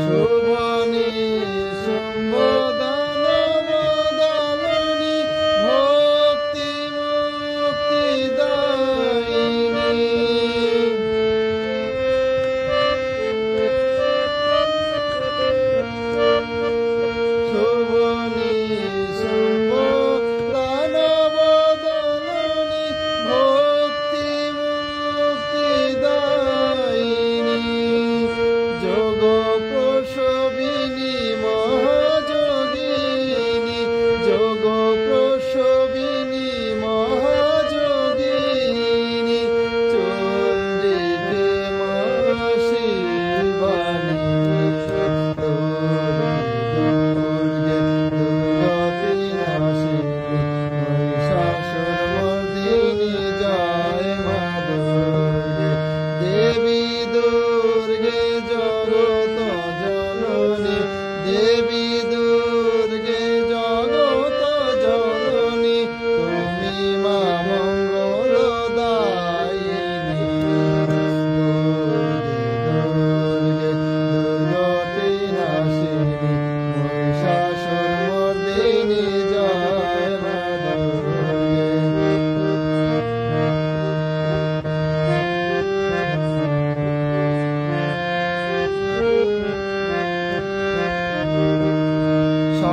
শোভনী সম্বদানবদালিনী ভক্তি মুক্তিদায়িনী শোভনী সম্বদানবদালিনী ভক্তি মুক্তিদায়িনী যোগ প্রসবিনী মহাযোগিনী যোগ প্রসবিনী মহাযোগিনী চন্ডিকে মা শিবানী দুর্গে দুর্গতি নাশিনী মহিষাসুরমর্দিনী জয় মা দুর্গে দেবী দুর্গে জগত জননী দেবী দুর্গে জগত জননী তুমি মা মঙ্গলদায়িনী দুর্গে দুর্গতি নাশিনী মহিষাসুরমর্দিনী জয় মা দুর্গে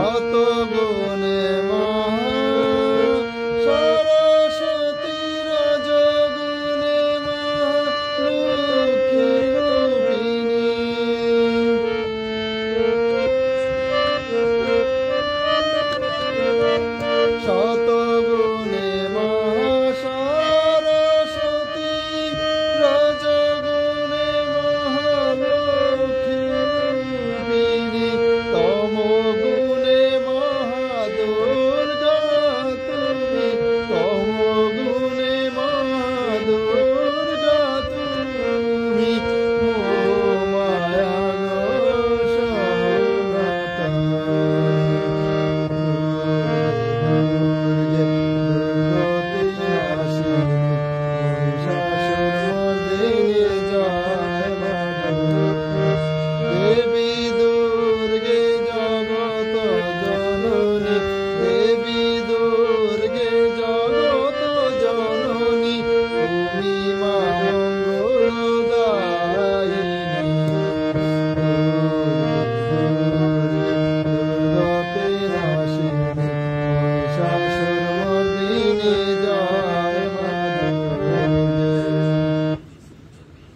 শতগুণে মহা সরস্বতী রজগুণে মহা লক্ষ্মী রূপিণী শতগুণে মহা সরস্বতী রজগুণে মহা লক্ষ্মী রূপিণী তমগুণে মহা দুর্গা তুমি তমগুণে মহা দুর্গা তুমি মায়া দুর্গে দুর্গতি নাশিনী মহিষাসুরমর্দিনী জয় মা দুর্গে দেবী দুর্গে জগত জননী দেবী দুর্গে জগত জননী তুমি মা মঙ্গলদায়িনী দুর্গতি নাশিনী মহিষাসুরমর্দিনী